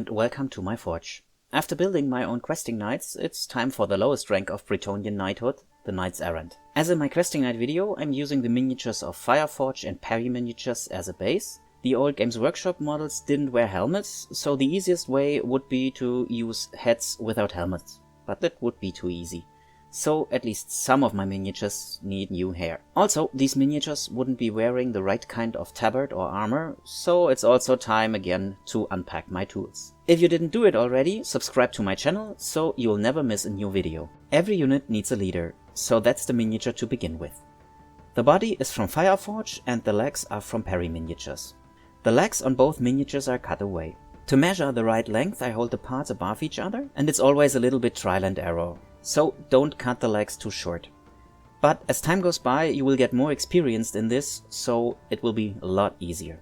and welcome to my forge. After building my own questing knights, it's time for the lowest rank of Bretonnian knighthood, the Knights Errant. As in my questing knight video, I'm using the miniatures of Fireforge and Perry miniatures as a base. The old Games Workshop models didn't wear helmets, so the easiest way would be to use heads without helmets. But that would be too easy. So at least some of my miniatures need new hair. Also, these miniatures wouldn't be wearing the right kind of tabard or armor, so it's also time again to unpack my tools. If you didn't do it already, subscribe to my channel so you'll never miss a new video. Every unit needs a leader, so that's the miniature to begin with. The body is from Fireforge and the legs are from Perry miniatures. The legs on both miniatures are cut away. To measure the right length, I hold the parts above each other, and it's always a little bit trial and error. So don't cut the legs too short. But as time goes by, you will get more experienced in this, so it will be a lot easier.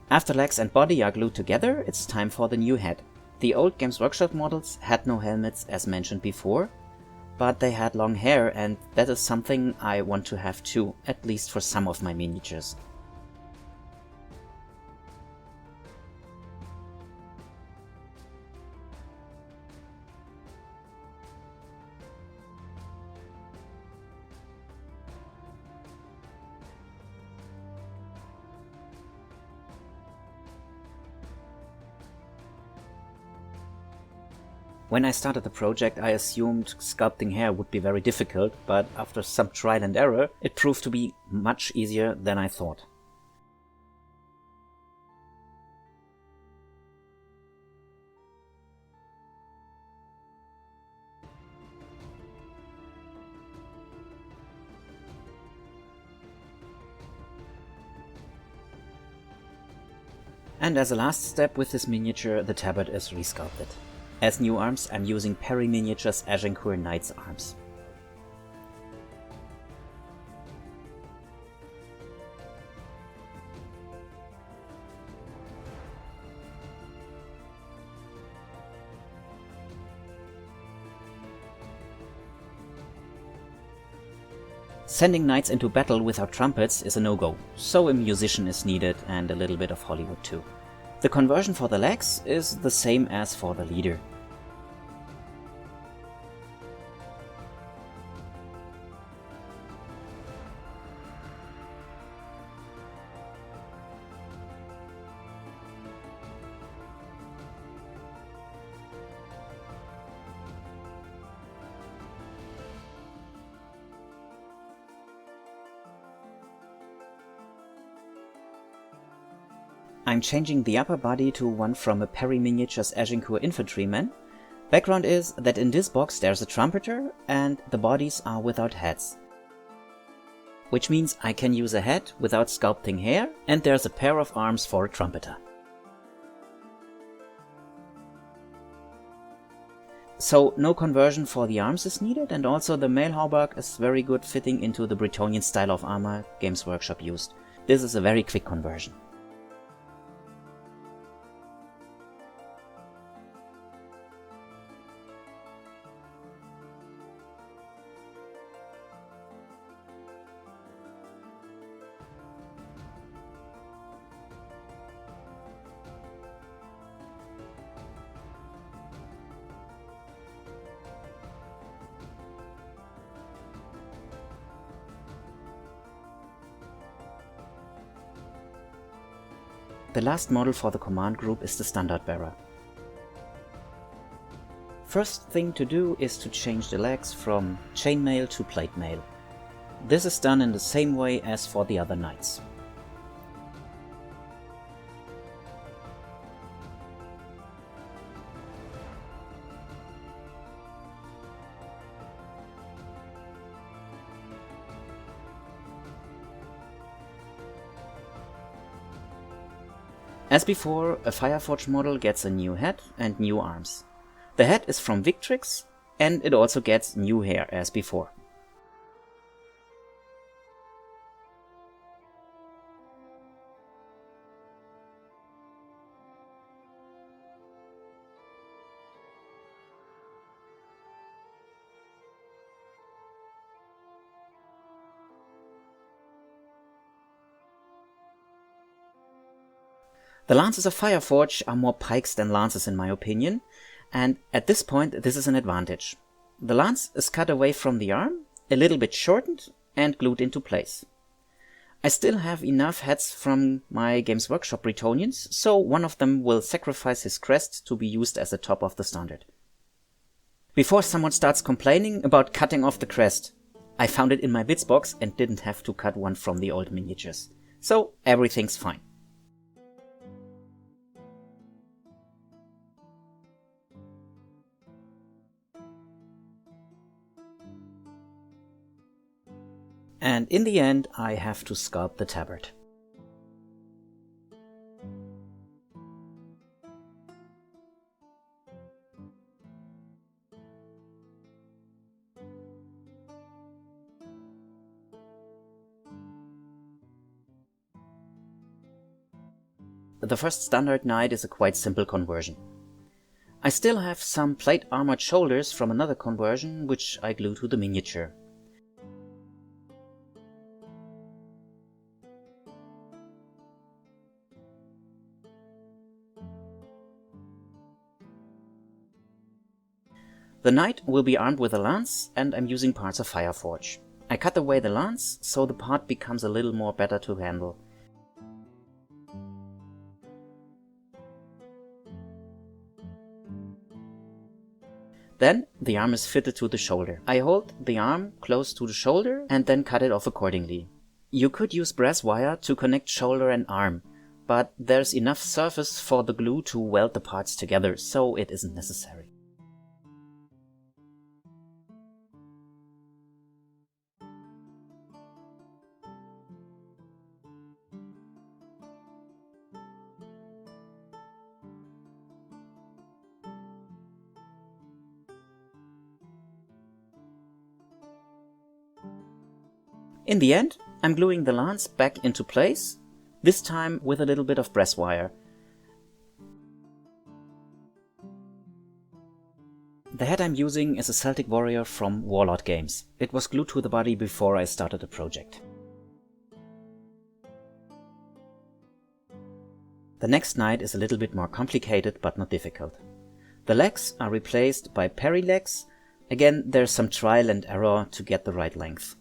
After legs and body are glued together, it's time for the new head. The old Games Workshop models had no helmets as mentioned before, but they had long hair, and that is something I want to have too, at least for some of my miniatures. When I started the project, I assumed sculpting hair would be very difficult, but after some trial and error, it proved to be much easier than I thought. And as a last step with this miniature, the tabard is resculpted. As new arms, I'm using Perry miniatures Agincourt Knight's arms. Sending knights into battle without trumpets is a no-go, so a musician is needed and a little bit of Hollywood too. The conversion for the legs is the same as for the leader. I'm changing the upper body to one from a Perry miniatures Agincourt infantryman. Background is that in this box there's a trumpeter and the bodies are without heads. Which means I can use a head without sculpting hair, and there's a pair of arms for a trumpeter. So no conversion for the arms is needed, and also the mail hauberk is very good fitting into the Bretonnian style of armor Games Workshop used. This is a very quick conversion. The last model for the command group is the standard bearer. First thing to do is to change the legs from chainmail to plate mail. This is done in the same way as for the other knights. As before, a Fireforge model gets a new head and new arms. The head is from Victrix, and it also gets new hair as before. The lances of Fireforge are more pikes than lances in my opinion, and at this point this is an advantage. The lance is cut away from the arm, a little bit shortened and glued into place. I still have enough heads from my Games Workshop Bretonnians, so one of them will sacrifice his crest to be used as the top of the standard. Before someone starts complaining about cutting off the crest, I found it in my bits box and didn't have to cut one from the old miniatures, so everything's fine. And in the end, I have to sculpt the tabard. The first standard knight is a quite simple conversion. I still have some plate armored shoulders from another conversion, which I glue to the miniature. The knight will be armed with a lance, and I'm using parts of Fireforge. I cut away the lance, so the part becomes a little more better to handle. Then the arm is fitted to the shoulder. I hold the arm close to the shoulder and then cut it off accordingly. You could use brass wire to connect shoulder and arm, but there's enough surface for the glue to weld the parts together, so it isn't necessary. In the end, I'm gluing the lance back into place, this time with a little bit of brass wire. The head I'm using is a Celtic warrior from Warlord Games. It was glued to the body before I started the project. The next knight is a little bit more complicated but not difficult. The legs are replaced by parry legs. Again, there's some trial and error to get the right length.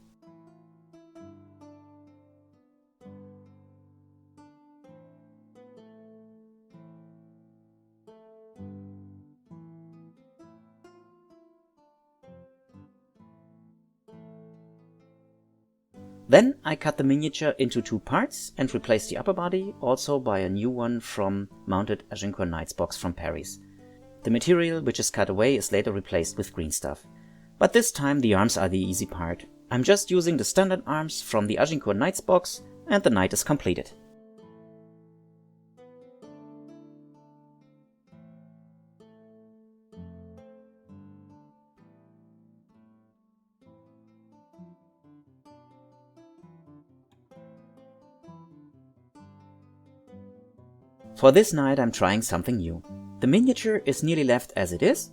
Then I cut the miniature into two parts and replaced the upper body also by a new one from mounted Agincourt Knights box from Paris. The material which is cut away is later replaced with green stuff. But this time the arms are the easy part. I'm just using the standard arms from the Agincourt Knights box and the knight is completed. For this knight I'm trying something new. The miniature is nearly left as it is.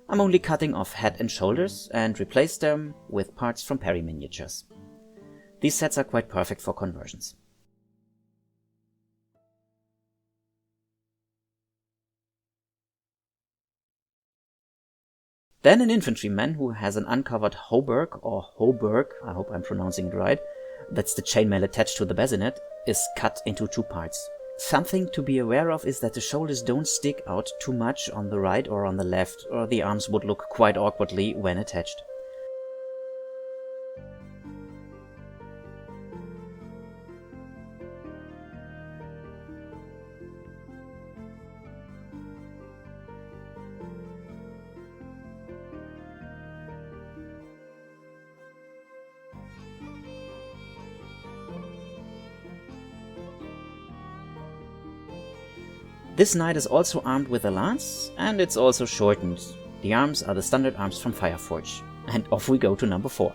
I'm only cutting off head and shoulders and replace them with parts from Perry miniatures. These sets are quite perfect for conversions. Then an infantryman who has an uncovered hauberk or hauberk, I hope I'm pronouncing it right, that's the chainmail attached to the bassinet, is cut into two parts. Something to be aware of is that the shoulders don't stick out too much on the right or on the left, or the arms would look quite awkwardly when attached. This knight is also armed with a lance, and it's also shortened. The arms are the standard arms from Fireforge. And off we go to number 4.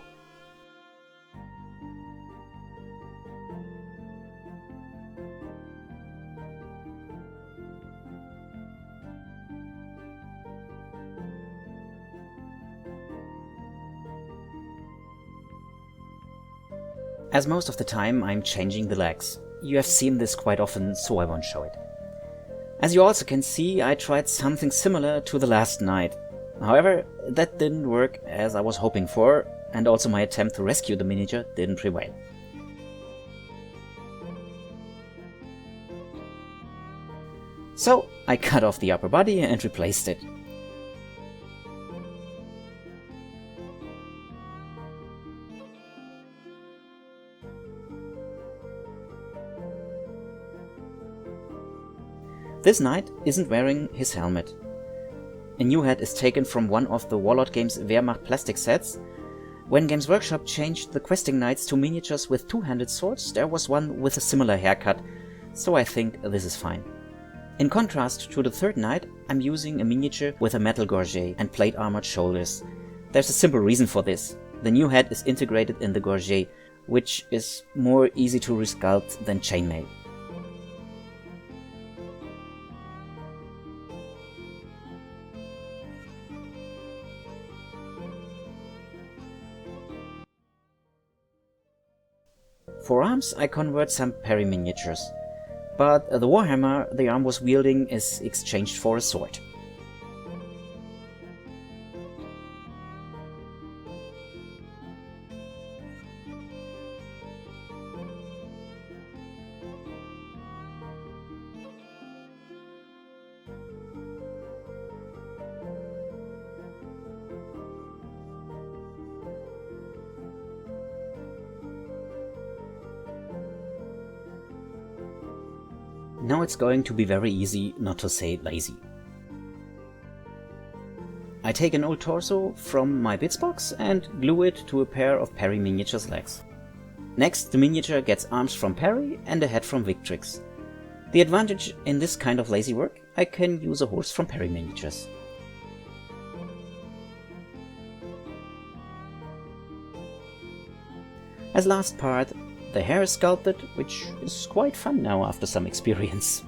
As most of the time I'm changing the legs. You have seen this quite often, so I won't show it. As you also can see, I tried something similar to the last night. However, that didn't work as I was hoping for, and also my attempt to rescue the miniature didn't prevail. So I cut off the upper body and replaced it. This knight isn't wearing his helmet. A new head is taken from one of the Warlord Games Wehrmacht plastic sets. When Games Workshop changed the questing knights to miniatures with two-handed swords, there was one with a similar haircut, so I think this is fine. In contrast to the third knight, I'm using a miniature with a metal gorget and plate armored shoulders. There's a simple reason for this. The new head is integrated in the gorget, which is more easy to resculpt than chainmail. For arms, I convert some parry miniatures, but the Warhammer the arm was wielding is exchanged for a sword. Now it's going to be very easy, not to say lazy. I take an old torso from my bits box and glue it to a pair of parry miniatures legs. Next, the miniature gets arms from parry and a head from Victrix. The advantage in this kind of lazy work, I can use a horse from parry miniatures. As last part, the hair is sculpted, which is quite fun now after some experience.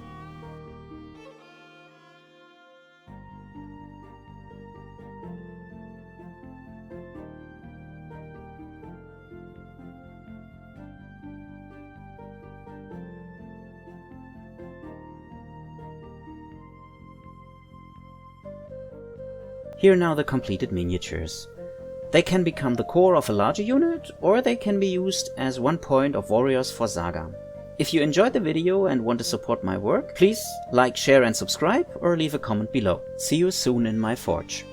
Here are now the completed miniatures. They can become the core of a larger unit, or they can be used as one point of warriors for Saga. If you enjoyed the video and want to support my work, please like, share and subscribe, or leave a comment below. See you soon in my forge.